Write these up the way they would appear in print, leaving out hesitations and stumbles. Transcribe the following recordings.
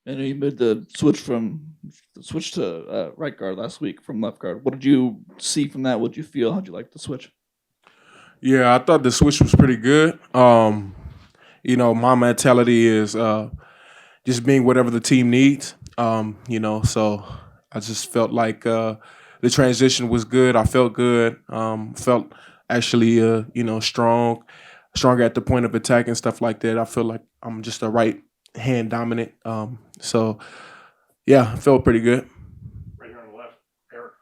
And you made the switch to right guard last week from left guard. What did you see from that? What did you feel? How'd you like the switch? Yeah, I thought the switch was pretty good. My mentality is just being whatever the team needs. So I just felt like the transition was good. I felt good. Felt actually, stronger at the point of attack and stuff like that. I feel like I'm just a right hand dominant. So yeah, I felt pretty good. Right here on the left, Eric.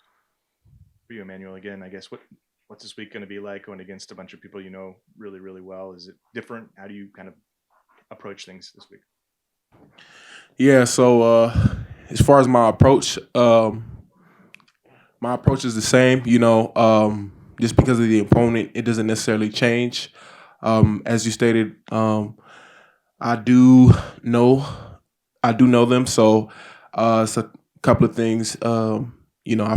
For you, Emmanuel, again, I guess what's this week going to be like going against a bunch of people you know really, really well? Is it different? How do you kind of approach things this week? Yeah. So as far as my approach is the same. Just because of the opponent, it doesn't necessarily change. As you stated, I do know I do know them, so it's a couple of things. I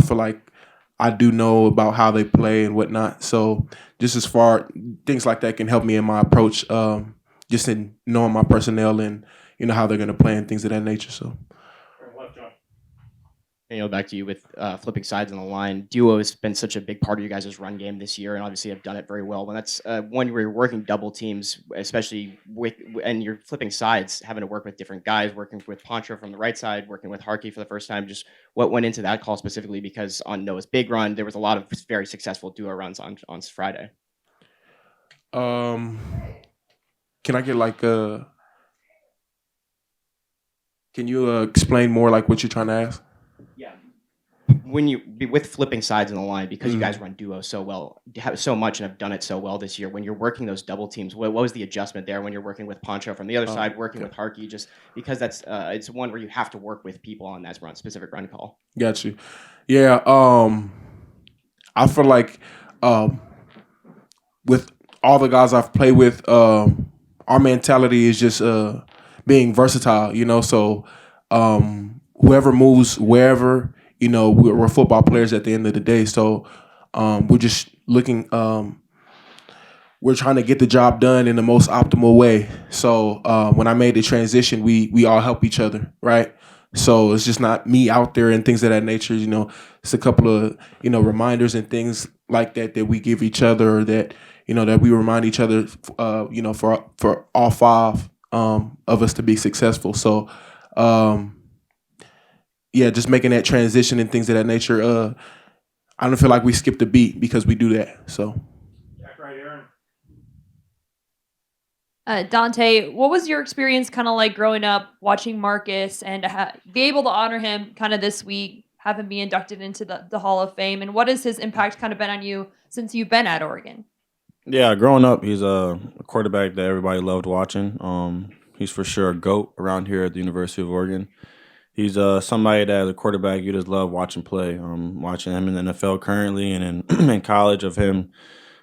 feel like I do know about how they play and whatnot. So just as far things like that can help me in my approach, just in knowing my personnel and how they're going to play and things of that nature. So Right on the left, John. Back to you with flipping sides on the line. Duo has been such a big part of you guys' run game this year, and obviously have done it very well. When that's when you're working double teams, especially and you're flipping sides, having to work with different guys, working with Poncho from the right side, working with Harkey for the first time. Just what went into that call specifically? Because on Noah's big run, there was a lot of very successful duo runs on Friday. um, can I get like can you explain more like what you're trying to ask? Yeah. When you with flipping sides in the line, because you guys run duo so well, have so much and have done it so well this year. When you're working those double teams, what was the adjustment there when you're working with Poncho from the other side, working Okay. with Harkey? Just because that's it's one where you have to work with people on that specific run call. Got you. Yeah. I feel like um, with all the guys I've played with, our mentality is just being versatile. So whoever moves wherever, we're football players at the end of the day. So we're just looking. We're trying to get the job done in the most optimal way. So when I made the transition, we all help each other, right? So it's just not me out there and things of that nature. It's a couple of reminders and things like that we give each other, or that that we remind each other, for all five of us to be successful. So yeah, just making that transition and things of that nature. I don't feel like we skipped a beat because we do that. So. Jack right, Aaron. Dante, what was your experience kind of like growing up watching Marcus and be able to honor him kind of this week, have him be inducted into the Hall of Fame? And what has his impact kind of been on you since you've been at Oregon? Yeah, growing up, he's a quarterback that everybody loved watching. He's for sure a goat around here at the University of Oregon. He's somebody that as a quarterback you just love watching play. Watching him in the NFL currently and in in college of him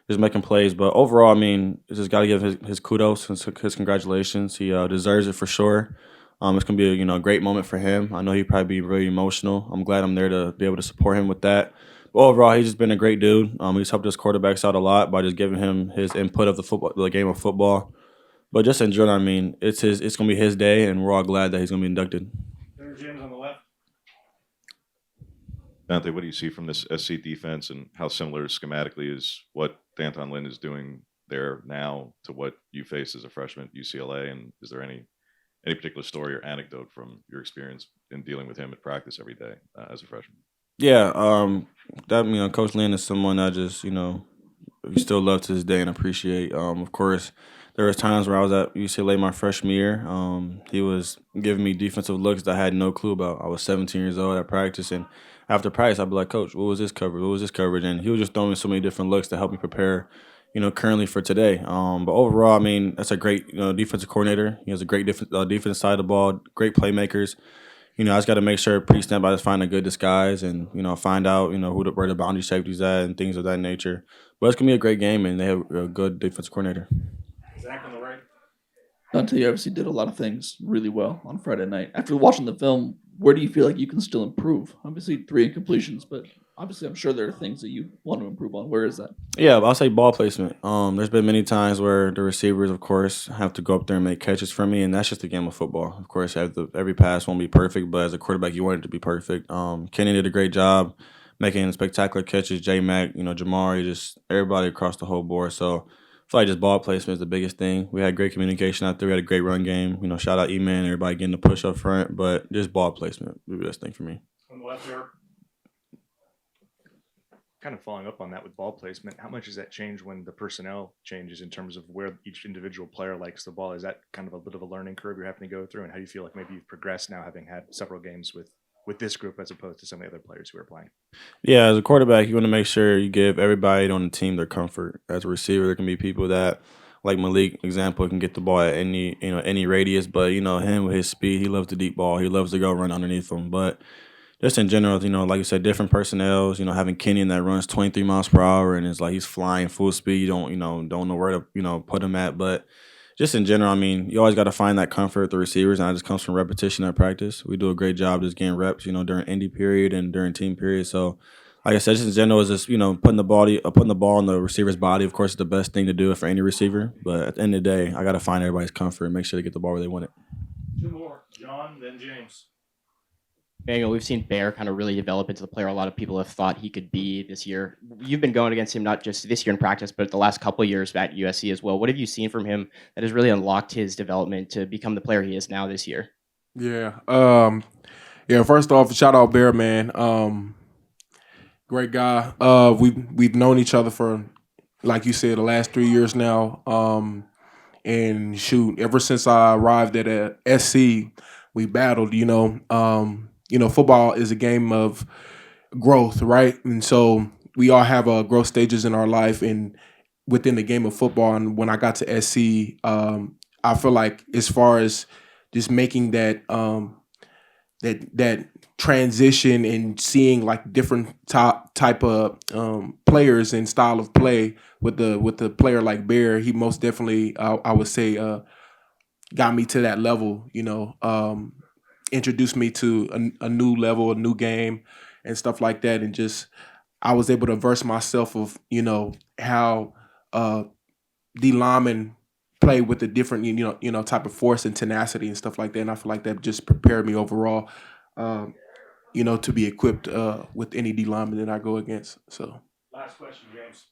just making plays. But overall, I mean, you just got to give his kudos and his congratulations. He deserves it for sure. It's gonna be a great moment for him. I know he'd probably be really emotional. I'm glad I'm there to be able to support him with that. But overall, he's just been a great dude. He's helped his quarterbacks out a lot by just giving him his input of the game of football. But just in general, I mean, it's gonna be his day, and we're all glad that he's gonna be inducted. There's James on the left. Dante, what do you see from this SC defense, and how similar schematically is what Danton Lynn is doing there now to what you faced as a freshman at UCLA? And is there any particular story or anecdote from your experience in dealing with him at practice every day as a freshman? Yeah, that Coach Lynn is someone I just we still love to this day and appreciate. Of course, there was times where I was at UCLA my freshman year. He was giving me defensive looks that I had no clue about. I was 17 years old at practice, and after practice, I'd be like, "Coach, what was this coverage? What was this coverage?" And he was just throwing me so many different looks to help me prepare, currently for today. But overall, I mean, that's a great defensive coordinator. He has a great defense side of the ball, great playmakers. I just got to make sure pre-snap I just find a good disguise and find out where the boundary safety's at and things of that nature. But it's gonna be a great game, and they have a good defensive coordinator. Zach on the right. Dante, you obviously did a lot of things really well on Friday night. After watching the film, where do you feel like you can still improve? Obviously, 3 incompletions, but Obviously, I'm sure there are things that you want to improve on. Where is that? Yeah, I'll say ball placement. There's been many times where the receivers, of course, have to go up there and make catches for me, and that's just a game of football. Of course, every pass won't be perfect, but as a quarterback, you want it to be perfect. Kenny did a great job making spectacular catches. J Mac, Jamari, just everybody across the whole board. So I feel like just ball placement is the biggest thing. We had great communication out there. We had a great run game. Shout out E-Man, everybody getting the push up front, but just ball placement would be the best thing for me. On the left there. Kind of following up on that with ball placement, how much does that change when the personnel changes in terms of where each individual player likes the ball? Is that kind of a bit of a learning curve you're having to go through? And how do you feel like maybe you've progressed now, having had several games with this group as opposed to some of the other players who are playing? Yeah, as a quarterback, you want to make sure you give everybody on the team their comfort. As a receiver, there can be people that, like Malik, example, can get the ball at any radius. But him with his speed, he loves the deep ball. He loves to go run underneath them. But just in general, like you said, different personnels. Having Kenyon that runs 23 miles per hour and it's like he's flying full speed. You don't know where to put him at. But just in general, I mean, you always got to find that comfort with the receivers, and that just comes from repetition at practice. We do a great job just getting reps, during indie period and during team period. So, like I said, just in general, is just putting the ball in the receiver's body. Of course, is the best thing to do for any receiver. But at the end of the day, I got to find everybody's comfort and make sure they get the ball where they want it. Two more, John, then James. Emmanuel, we've seen Bear kind of really develop into the player a lot of people have thought he could be this year. You've been going against him not just this year in practice, but the last couple of years at USC as well. What have you seen from him that has really unlocked his development to become the player he is now this year? Yeah. First off, shout out Bear, man. Great guy. We've known each other for, like you said, the last 3 years now. And shoot, ever since I arrived at SC, we battled. Football is a game of growth, right? And so we all have growth stages in our life and within the game of football. And when I got to SC, I feel like as far as just making that that transition and seeing like different type of players and style of play with the player like Bear, he most definitely I would say got me to that level. Introduced me to a new level, a new game, and stuff like that, and just I was able to verse myself of how D linemen play with the different type of force and tenacity and stuff like that, and I feel like that just prepared me overall, to be equipped with any D lineman that I go against. So, last question, James.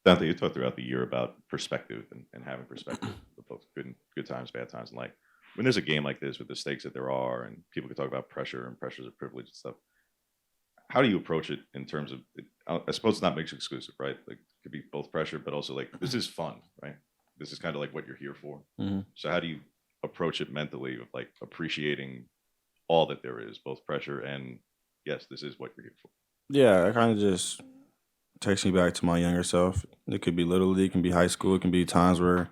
Dante, you talked throughout the year about perspective and having perspective with both good times, bad times, and like when there's a game like this with the stakes that there are, and people can talk about pressure and pressures of privilege and stuff. How do you approach it in terms of? I suppose it's not mutually exclusive, right? Like it could be both pressure, but also like this is fun, right? This is kind of like what you're here for. Mm-hmm. So how do you approach it mentally of like appreciating all that there is, both pressure and yes, this is what you're here for? Yeah, it kind of just takes me back to my younger self. It could be Little League, it can be high school, it can be times where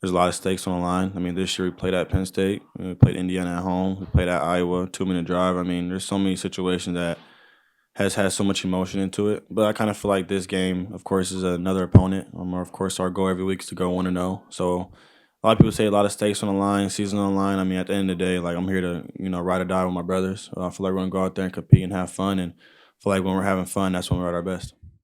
there's a lot of stakes on the line. I mean, this year we played at Penn State, we played Indiana at home, we played at Iowa, 2-minute drive. I mean, there's so many situations that has had so much emotion into it. But I kind of feel like this game, of course, is another opponent. Of course, our goal every week is to go 1-0. So a lot of people say a lot of stakes on the line, season on the line. I mean, at the end of the day, like I'm here to, ride or die with my brothers. I feel like we're going to go out there and compete and have fun. And I feel like when we're having fun, that's when we're at our best.